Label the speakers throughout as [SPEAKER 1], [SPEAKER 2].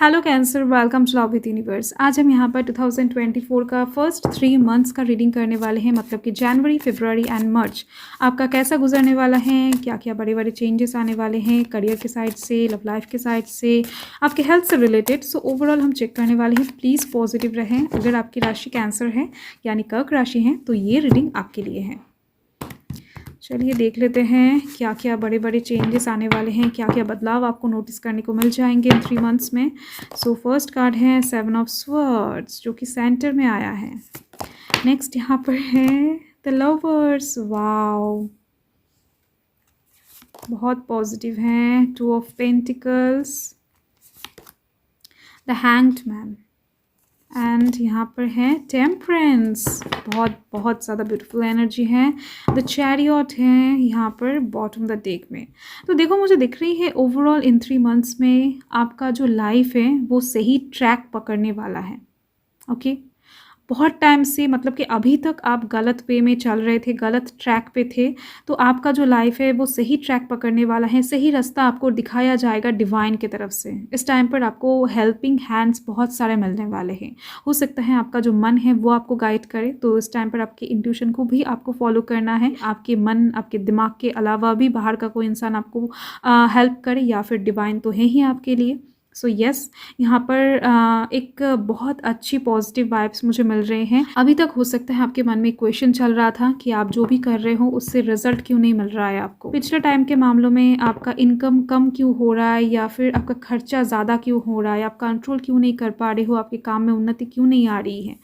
[SPEAKER 1] Hello Cancer, welcome to love with universe. आज हम यहाँ पर 2024 का फर्स्ट 3 मंथ्स का रीडिंग करने वाले हैं, मतलब कि जनवरी, फरवरी एंड मार्च आपका कैसा गुजरने वाला है, क्या क्या बड़े बड़े चेंजेस आने वाले हैं करियर के साइड से, लव लाइफ के साइड से, आपके हेल्थ से रिलेटेड। सो ओवरऑल हम चेक करने वाले हैं। प्लीज़ पॉजिटिव रहें। अगर आपकी राशि कैंसर है यानी कर्क राशि है तो ये रीडिंग आपके लिए है। चलिए देख लेते हैं क्या क्या बड़े बड़े चेंजेस आने वाले हैं, क्या क्या बदलाव आपको नोटिस करने को मिल जाएंगे इन 3 मंथ्स में। सो फर्स्ट कार्ड है 7 ऑफ स्वर्ड्स, जो कि सेंटर में आया है। नेक्स्ट यहाँ पर है द लवर्स। वाओ, बहुत पॉजिटिव हैं। 2 of pentacles, the hanged man and यहाँ पर है टेम्परेंस। बहुत बहुत ज़्यादा ब्यूटीफुल एनर्जी है। द चैरियट है यहाँ पर बॉटम द डेक में। तो देखो, मुझे दिख रही है ओवरऑल इन 3 मंथ्स में आपका जो लाइफ है वो सही ट्रैक पकड़ने वाला है। ओके, बहुत टाइम से, मतलब कि अभी तक आप गलत वे में चल रहे थे, गलत ट्रैक पे थे, तो आपका जो लाइफ है वो सही ट्रैक पकड़ने वाला है। सही रास्ता आपको दिखाया जाएगा डिवाइन की तरफ से। इस टाइम पर आपको हेल्पिंग हैंड्स बहुत सारे मिलने वाले हैं। हो सकता है आपका जो मन है वो आपको गाइड करे, तो इस टाइम पर आपके इंट्यूशन को भी आपको फॉलो करना है। आपके मन, आपके दिमाग के अलावा भी बाहर का कोई इंसान आपको हेल्प करे, या फिर डिवाइन तो है ही आपके लिए। सो यस, यहाँ पर एक बहुत अच्छी पॉजिटिव वाइब्स मुझे मिल रहे हैं। अभी तक हो सकता है आपके मन में क्वेश्चन चल रहा था कि आप जो भी कर रहे हो उससे रिजल्ट क्यों नहीं मिल रहा है आपको। पिछले टाइम के मामलों में आपका इनकम कम क्यों हो रहा है, या फिर आपका खर्चा ज़्यादा क्यों हो रहा है, आप कंट्रोल क्यों नहीं कर पा रहे हो, आपके काम में उन्नति क्यों नहीं आ रही है।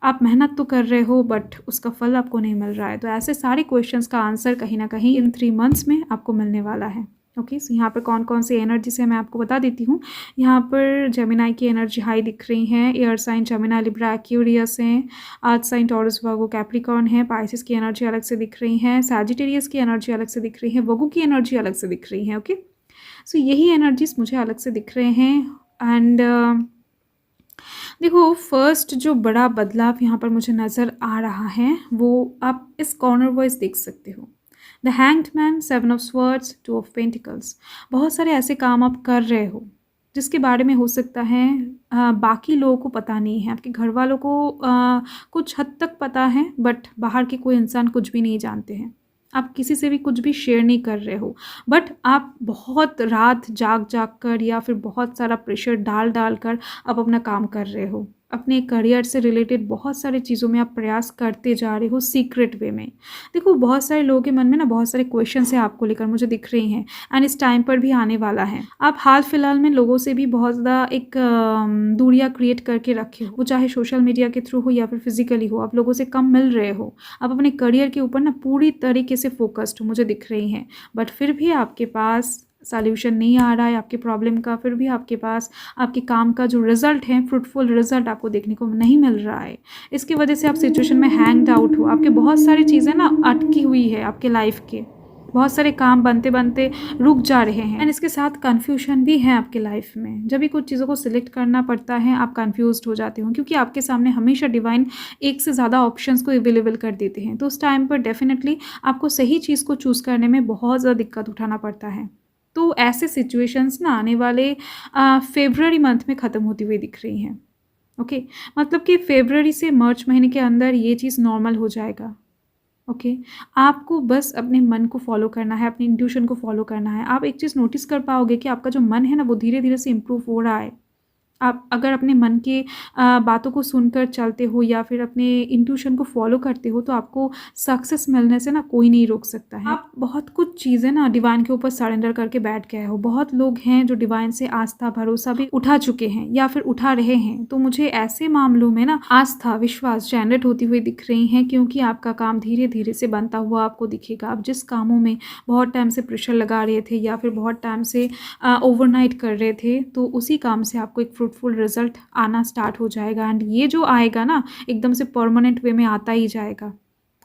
[SPEAKER 1] आप मेहनत तो कर रहे हो बट उसका फल आपको नहीं मिल रहा है। तो ऐसे सारे क्वेश्चन का आंसर कहीं ना कहीं इन 3 मंथ्स में आपको मिलने वाला है। ओके, सो यहाँ पर कौन कौन सी एनर्जी से मैं आपको बता देती हूँ। यहाँ पर जेमिनाई की एनर्जी हाई दिख रही है। Air sign Gemini, Libra, Aquarius हैं। Earth sign Taurus, Virgo, Capricorn है। पाइसिस की एनर्जी अलग से दिख रही है। सैजिटेरियस की एनर्जी अलग से दिख रही है। वर्गो की एनर्जी अलग से दिख रही है। ओके, सो यही एनर्जीज मुझे अलग से दिख रहे हैं। एंड देखो, फर्स्ट जो बड़ा बदलाव यहाँ पर मुझे नज़र आ रहा है वो आप इस कॉर्नर वाइज देख सकते हो। The hanged man, 7 of swords, 2 of pentacles. बहुत सारे ऐसे काम आप कर रहे हो जिसके बारे में हो सकता है बाकी लोगों को पता नहीं है। आपके घर वालों को कुछ हद तक पता है, बट बाहर के कोई इंसान कुछ भी नहीं जानते हैं। आप किसी से भी कुछ भी शेयर नहीं कर रहे हो, बट आप बहुत रात जाग जाग कर या फिर बहुत सारा प्रेशर डाल डाल कर आप अपना काम कर रहे हो। अपने करियर से रिलेटेड बहुत सारी चीज़ों में आप प्रयास करते जा रहे हो सीक्रेट वे में। देखो, बहुत सारे लोगों के मन में ना बहुत सारे क्वेश्चन है आपको लेकर, मुझे दिख रही हैं, एंड इस टाइम पर भी आने वाला है। आप हाल फिलहाल में लोगों से भी बहुत ज़्यादा एक दूरियां क्रिएट करके रखे हो, वो चाहे सोशल मीडिया के थ्रू हो या फिर फिजिकली हो। आप लोगों से कम मिल रहे हो। आप अपने करियर के ऊपर ना पूरी तरीके से फोकस्ड हो, मुझे दिख रही हैं, बट फिर भी आपके पास सॉल्यूशन नहीं आ रहा है आपके प्रॉब्लम का। फिर भी आपके पास आपके काम का जो रिजल्ट है, फ्रूटफुल रिजल्ट आपको देखने को नहीं मिल रहा है। इसकी वजह से आप सिचुएशन में हैंग्ड आउट हो। आपके बहुत सारी चीज़ें ना अटकी हुई है आपके लाइफ के। बहुत सारे काम बनते बनते रुक जा रहे हैं, एंड इसके साथ कन्फ्यूजन भी है आपके लाइफ में। जब भी कुछ चीज़ों को सिलेक्ट करना पड़ता है आप कन्फ्यूज हो जाते हो, क्योंकि आपके सामने हमेशा डिवाइन एक से ज़्यादा ऑप्शंस को अवेलेबल कर देते हैं। तो उस टाइम पर डेफिनेटली आपको सही चीज़ को चूज़ करने में बहुत ज़्यादा दिक्कत उठाना पड़ता है। तो ऐसे सिचुएशंस ना आने वाले फेब्रुअरी मंथ में ख़त्म होती हुई दिख रही हैं। ओके, मतलब कि फेब्रुअरी से मार्च महीने के अंदर ये चीज़ नॉर्मल हो जाएगा। ओके, आपको बस अपने मन को फॉलो करना है, अपनी इंट्यूशन को फॉलो करना है। आप एक चीज़ नोटिस कर पाओगे कि आपका जो मन है ना वो धीरे धीरे से इम्प्रूव हो रहा है। आप अगर अपने मन के बातों को सुनकर चलते हो या फिर अपने इंट्यूशन को फॉलो करते हो, तो आपको सक्सेस मिलने से ना कोई नहीं रोक सकता है। आप बहुत कुछ चीज़ें ना डिवाइन के ऊपर सरेंडर करके बैठ गए हो। बहुत लोग हैं जो डिवाइन से आस्था भरोसा भी उठा चुके हैं या फिर उठा रहे हैं। तो मुझे ऐसे मामलों में ना आस्था विश्वास जनरेट होती हुई दिख रही हैं, क्योंकि आपका काम धीरे धीरे से बनता हुआ आपको दिखेगा। आप जिस कामों में बहुत टाइम से प्रेशर लगा रहे थे या फिर बहुत टाइम से ओवरनाइट कर रहे थे, तो उसी काम से आपको एक फ्रूटफुल रिजल्ट आना स्टार्ट हो जाएगा। एंड ये जो आएगा ना एकदम से परमानेंट वे में आता ही जाएगा।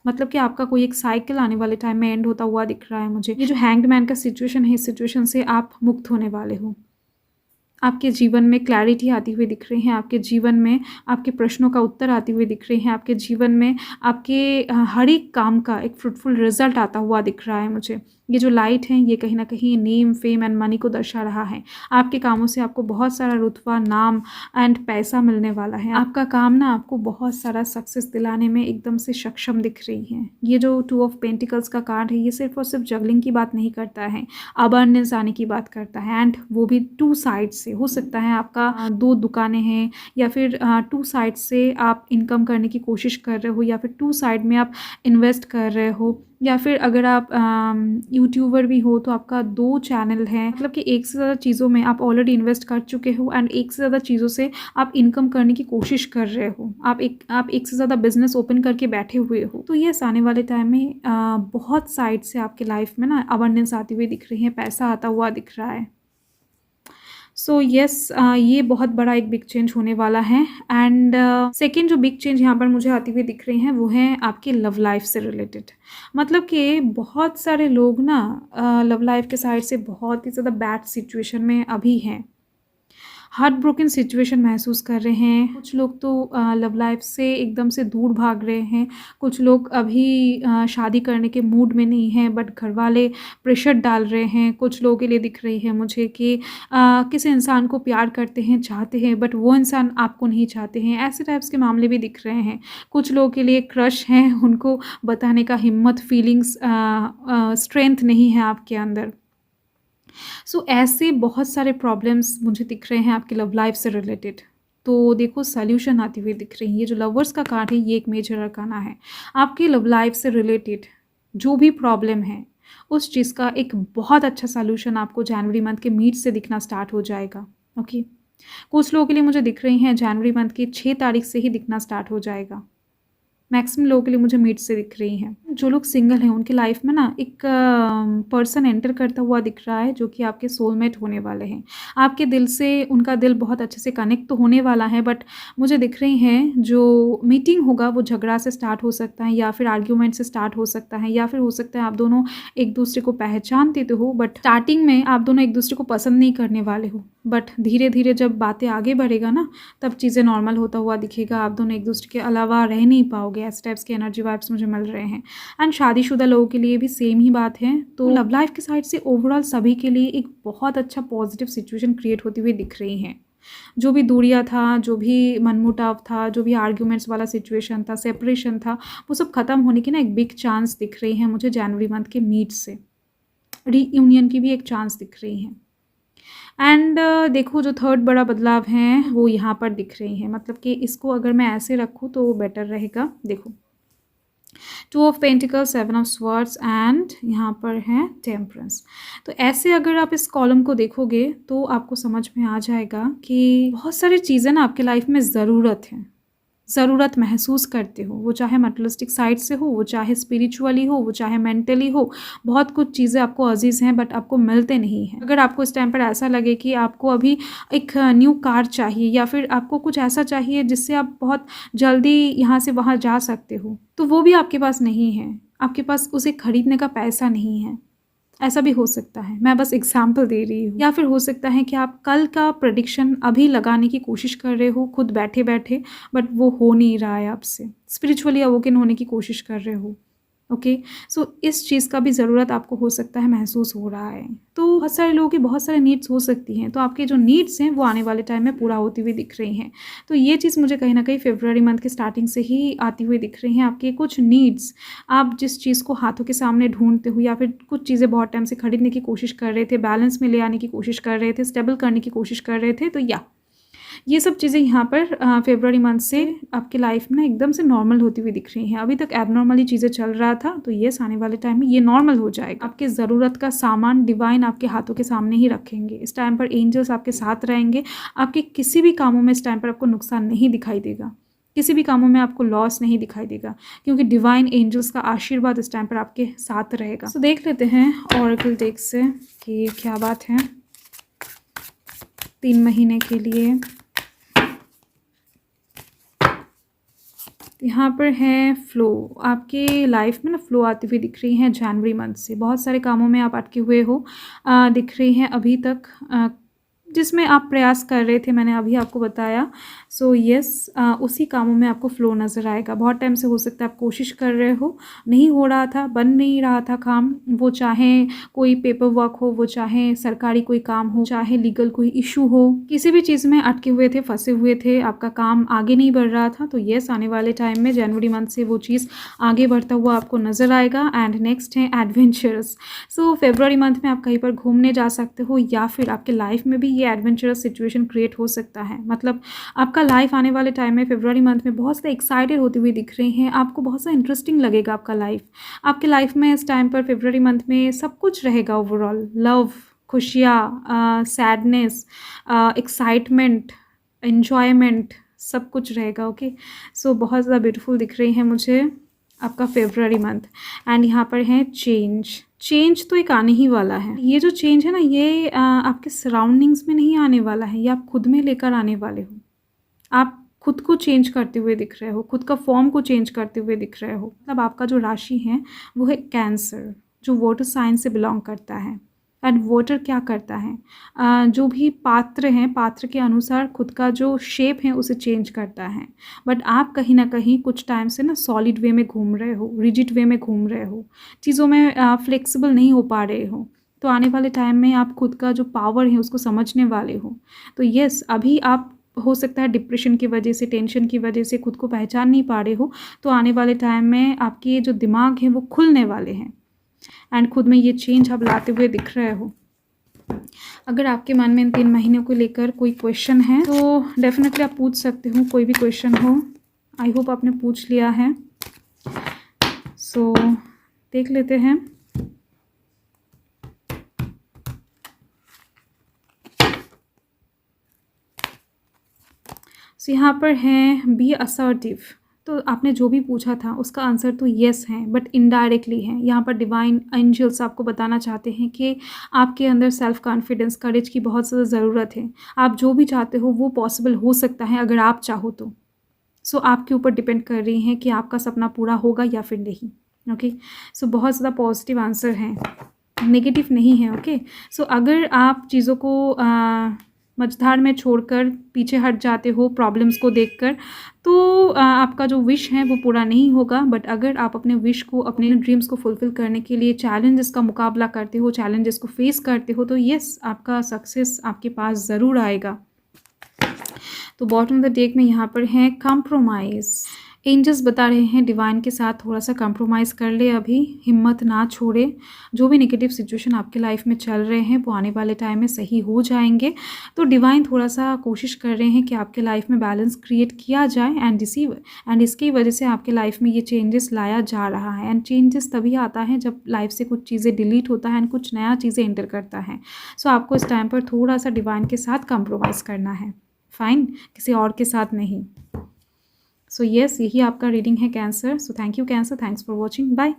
[SPEAKER 1] मतलब कि आपका कोई एक साइकिल आने वाले टाइम में एंड होता हुआ दिख रहा है मुझे। ये जो हैंग्ड मैन का सिचुएशन है, इस सिचुएशन से आप मुक्त होने वाले हो। आपके जीवन में क्लैरिटी आती हुई दिख रही है। आपके जीवन में आपके प्रश्नों का उत्तर आती हुई दिख रही है। आपके जीवन में आपके हर एक काम का एक फ्रूटफुल रिजल्ट आता हुआ दिख रहा है मुझे। ये जो लाइट है ये कहीं न कहीं नेम, फेम एंड मनी को दर्शा रहा है। आपके कामों से आपको बहुत सारा रुतबा, नाम एंड पैसा मिलने वाला है। आपका काम ना आपको बहुत सारा सक्सेस दिलाने में एकदम से सक्षम दिख रही है। ये जो 2 ऑफ पेंटिकल्स का कार्ड है ये सिर्फ़ और सिर्फ जगलिंग की बात नहीं करता है, अबंडेंस आने की बात करता है एंड वो भी 2 साइड से। हो सकता है आपका 2 दुकानें हैं या फिर 2 साइड से आप इनकम करने की कोशिश कर रहे हो या फिर 2 साइड में आप इन्वेस्ट कर रहे हो या फिर अगर आप यूट्यूबर भी हो तो आपका 2 चैनल है। मतलब कि एक से ज़्यादा चीज़ों में आप ऑलरेडी इन्वेस्ट कर चुके हो एंड एक से ज़्यादा चीज़ों से आप इनकम करने की कोशिश कर रहे हो। आप एक से ज़्यादा बिजनेस ओपन करके बैठे हुए हो। तो ये आने वाले टाइम में बहुत साइड से आपके लाइफ में ना अबंडेंस आती हुई दिख रही है, पैसा आता हुआ दिख रहा है। सो यस, ये बहुत बड़ा एक बिग चेंज होने वाला है एंड सेकेंड जो बिग चेंज यहाँ पर मुझे आती हुई दिख रही हैं वो है आपकी लव लाइफ से रिलेटेड। मतलब कि बहुत सारे लोग ना लव लाइफ के साइड से बहुत ही ज़्यादा बैड सिचुएशन में अभी हैं, हार्ट ब्रोकन सिचुएशन महसूस कर रहे हैं। कुछ लोग तो लव लाइफ से एकदम से दूर भाग रहे हैं। कुछ लोग अभी शादी करने के मूड में नहीं हैं बट घर वाले प्रेशर डाल रहे हैं। कुछ लोगों के लिए दिख रही है मुझे कि किसी इंसान को प्यार करते हैं, चाहते हैं बट वो इंसान आपको नहीं चाहते हैं। ऐसे टाइप्स के मामले भी दिख रहे हैं। कुछ लोगों के लिए क्रश हैं, उनको बताने का हिम्मत, फीलिंग्स, स्ट्रेंथ नहीं है आपके अंदर। सो ऐसे बहुत सारे प्रॉब्लम्स मुझे दिख रहे हैं आपके लव लाइफ से रिलेटेड। तो देखो सॉल्यूशन आती हुई दिख रही है। ये जो लवर्स का कार्ड है ये एक मेजर अरकाना है। आपके लव लाइफ से रिलेटेड जो भी प्रॉब्लम है उस चीज़ का एक बहुत अच्छा सॉल्यूशन आपको जनवरी मंथ के मिड से दिखना स्टार्ट हो जाएगा। ओके, कुछ लोगों के लिए मुझे दिख रही हैं जनवरी मंथ की 6 तारीख से ही दिखना स्टार्ट हो जाएगा। मैक्सिमम लोगों के लिए मुझे मिड से दिख रही हैं। जो लोग सिंगल हैं उनकी लाइफ में ना एक पर्सन एंटर करता हुआ दिख रहा है जो कि आपके सोलमेट होने वाले हैं। आपके दिल से उनका दिल बहुत अच्छे से कनेक्ट तो होने वाला है बट मुझे दिख रही हैं जो मीटिंग होगा वो झगड़ा से स्टार्ट हो सकता है या फिर आर्ग्यूमेंट से स्टार्ट हो सकता है या फिर हो सकता है आप दोनों एक दूसरे को पहचानते तो हो बट स्टार्टिंग में आप दोनों एक दूसरे को पसंद नहीं करने वाले हो। बट धीरे धीरे जब बातें आगे बढ़ेगा ना तब चीज़ें नॉर्मल होता हुआ दिखेगा। आप दोनों एक दूसरे के अलावा रह नहीं पाओगे। ऐसे टाइप्स के एनर्जी वाइब्स मुझे मिल रहे हैं एंड शादीशुदा लोगों के लिए भी सेम ही बात है। तो लव लाइफ के साइड से ओवरऑल सभी के लिए एक बहुत अच्छा पॉजिटिव सिचुएशन क्रिएट होती हुई दिख रही हैं। जो भी दूरियां था, जो भी मनमुटाव था, जो भी आर्ग्यूमेंट्स वाला सिचुएशन था, सेपरेशन था, वो सब खत्म होने की ना एक बिग चांस दिख रही है मुझे जनवरी मंथ के मिड से। रीयूनियन की भी एक चांस दिख रही है एंड देखो जो थर्ड बड़ा बदलाव है वो यहाँ पर दिख रही है। मतलब कि इसको अगर मैं ऐसे रखूँ तो वो बेटर रहेगा। देखो 2 of pentacles, 7 of swords and यहाँ पर है टेम्परेंस। तो ऐसे अगर आप इस कॉलम को देखोगे तो आपको समझ में आ जाएगा कि बहुत सारी चीज़ें ना आपके लाइफ में ज़रूरत महसूस करते हो। वो चाहे मटेरियलिस्टिक साइड से हो, वो चाहे स्पिरिचुअली हो, वो चाहे मेंटली हो। बहुत कुछ चीज़ें आपको अजीज़ हैं बट आपको मिलते नहीं हैं। अगर आपको इस टाइम पर ऐसा लगे कि आपको अभी एक न्यू कार चाहिए या फिर आपको कुछ ऐसा चाहिए जिससे आप बहुत जल्दी यहाँ से वहाँ जा सकते हो तो वो भी आपके पास नहीं है। आपके पास उसे खरीदने का पैसा नहीं है। ऐसा भी हो सकता है, मैं बस एग्जाम्पल दे रही हूँ। या फिर हो सकता है कि आप कल का प्रेडिक्शन अभी लगाने की कोशिश कर रहे हो खुद बैठे बैठे बट वो हो नहीं रहा है आपसे। स्पिरिचुअली अवोकन होने की कोशिश कर रहे हो। ओके, सो इस चीज़ का भी ज़रूरत आपको हो सकता है महसूस हो रहा है। तो बहुत सारे लोगों की बहुत सारे नीड्स हो सकती हैं। तो आपके जो नीड्स हैं वो आने वाले टाइम में पूरा होती हुई दिख रही हैं। तो ये चीज़ मुझे कहीं ना कहीं फरवरी मंथ के स्टार्टिंग से ही आती हुई दिख रही हैं। आपके कुछ नीड्स, आप जिस चीज़ को हाथों के सामने ढूंढते हो या फिर कुछ चीज़ें बहुत टाइम से खरीदने की कोशिश कर रहे थे, बैलेंस में ले आने की कोशिश कर रहे थे, स्टेबल करने की कोशिश कर रहे थे, तो ये सब चीज़ें यहाँ पर फरवरी मंथ से आपकी लाइफ में एकदम से नॉर्मल होती हुई दिख रही हैं। अभी तक एबनॉर्मली चीज़ें चल रहा था तो ये आने वाले टाइम में ये नॉर्मल हो जाएगा। आपके ज़रूरत का सामान डिवाइन आपके हाथों के सामने ही रखेंगे। इस टाइम पर एंजल्स आपके साथ रहेंगे। आपके किसी भी कामों में इस टाइम पर आपको नुकसान नहीं दिखाई देगा। किसी भी कामों में आपको लॉस नहीं दिखाई देगा क्योंकि डिवाइन एंजल्स का आशीर्वाद इस टाइम पर आपके साथ रहेगा। तो देख लेते हैं ऑरेकल डेक से कि क्या बात है 3 महीने के लिए। यहाँ पर है फ्लो। आपके लाइफ में ना फ्लो आती हुई दिख रही है जनवरी मंथ से। बहुत सारे कामों में आप अटके हुए हो दिख रही हैं अभी तक। जिसमें आप प्रयास कर रहे थे, मैंने अभी आपको बताया। सो यस, उसी कामों में आपको फ्लो नज़र आएगा। बहुत टाइम से हो सकता है आप कोशिश कर रहे हो, नहीं हो रहा था, बन नहीं रहा था काम, वो चाहे कोई पेपर वर्क हो, वो चाहे सरकारी कोई काम हो, चाहे लीगल कोई इशू हो, किसी भी चीज़ में अटके हुए थे, फंसे हुए थे, आपका काम आगे नहीं बढ़ रहा था। तो यस, आने वाले टाइम में जनवरी मंथ से वो चीज़ आगे बढ़ता हुआ आपको नज़र आएगा। एंड नेक्स्ट है एडवेंचरस। सो फरवरी मंथ में आप कहीं पर घूमने जा सकते हो, या फिर आपके लाइफ में भी ये एडवेंचरस सिचुएशन क्रिएट हो सकता है। मतलब आपका लाइफ आने वाले टाइम में फरवरी मंथ में बहुत से एक्साइटेड होते हुए दिख रहे हैं, आपको बहुत सा इंटरेस्टिंग लगेगा आपका लाइफ। आपके लाइफ में इस टाइम पर फरवरी मंथ में सब कुछ रहेगा ओवरऑल, लव, खुशियाँ, सैडनेस, एक्साइटमेंट, एन्जॉयमेंट, सब कुछ रहेगा। ओके, सो बहुत ज़्यादा ब्यूटीफुल दिख रही है मुझे आपका फरवरी मंथ। एंड यहाँ पर है चेंज तो एक आने ही वाला है। ये जो चेंज है ना, ये आपके सराउंडिंग्स में नहीं आने वाला है, ये आप खुद में लेकर आने वाले हो। आप खुद को चेंज करते हुए दिख रहे हो, खुद का फॉर्म को चेंज करते हुए दिख रहे हो। मतलब आपका जो राशि है वो है कैंसर, जो वाटर साइन से बिलोंग करता है। एंड वाटर क्या करता है, जो भी पात्र हैं, पात्र के अनुसार खुद का जो शेप है उसे चेंज करता है। बट आप कहीं ना कहीं कुछ टाइम से ना सॉलिड वे में घूम रहे हो, रिजिड वे में घूम रहे हो, चीज़ों में फ्लेक्सिबल नहीं हो पा रहे हो। तो आने वाले टाइम में आप खुद का जो पावर है उसको समझने वाले हो। तो यस, अभी आप हो सकता है डिप्रेशन की वजह से, टेंशन की वजह से खुद को पहचान नहीं पा रहे हो। तो आने वाले टाइम में आपके जो दिमाग है वो खुलने वाले हैं, एंड खुद में ये चेंज आप लाते हुए दिख रहे हो। अगर आपके मन में इन 3 महीनों को लेकर कोई क्वेश्चन है तो डेफिनेटली आप पूछ सकते हो, कोई भी क्वेश्चन हो। आई होप आपने पूछ लिया है। सो देख लेते हैं। सो यहाँ पर है बी असर्टिव। तो आपने जो भी पूछा था उसका आंसर तो येस है, बट इनडायरेक्टली है। यहाँ पर डिवाइन एंजल्स आपको बताना चाहते हैं कि आपके अंदर सेल्फ कॉन्फिडेंस, करेज की बहुत ज़्यादा ज़रूरत है। आप जो भी चाहते हो वो पॉसिबल हो सकता है अगर आप चाहो तो। सो आपके ऊपर डिपेंड कर रही हैं कि आपका सपना पूरा होगा या फिर नहीं। ओके, सो बहुत ज़्यादा पॉजिटिव आंसर हैं, नेगेटिव नहीं है। ओके, सो अगर आप चीज़ों को मझधार में छोड़कर पीछे हट जाते हो प्रॉब्लम्स को देखकर, तो आपका जो विश है वो पूरा नहीं होगा। बट अगर आप अपने विश को, अपने ड्रीम्स को फुलफिल करने के लिए चैलेंजेस का मुकाबला करते हो, चैलेंजेस को फेस करते हो, तो यस, आपका सक्सेस आपके पास ज़रूर आएगा। तो बॉटम ऑफ द डेक में यहाँ पर है कंप्रोमाइज़। एंजल्स बता रहे हैं डिवाइन के साथ थोड़ा सा कंप्रोमाइज़ कर ले, अभी हिम्मत ना छोड़े। जो भी नेगेटिव सिचुएशन आपके लाइफ में चल रहे हैं वो आने वाले टाइम में सही हो जाएंगे। तो डिवाइन थोड़ा सा कोशिश कर रहे हैं कि आपके लाइफ में बैलेंस क्रिएट किया जाए, एंड इसकी वजह से आपके लाइफ में ये चेंजेस लाया जा रहा है। एंड चेंजेस तभी आता है जब लाइफ से कुछ चीज़ें डिलीट होता है एंड कुछ नया चीज़ें एंटर करता है। सो आपको इस टाइम पर थोड़ा सा डिवाइन के साथ कंप्रोमाइज़ करना है, फाइन, किसी और के साथ नहीं। सो यस, यही आपका रीडिंग है Cancer. So thank you Cancer, thanks for watching, bye.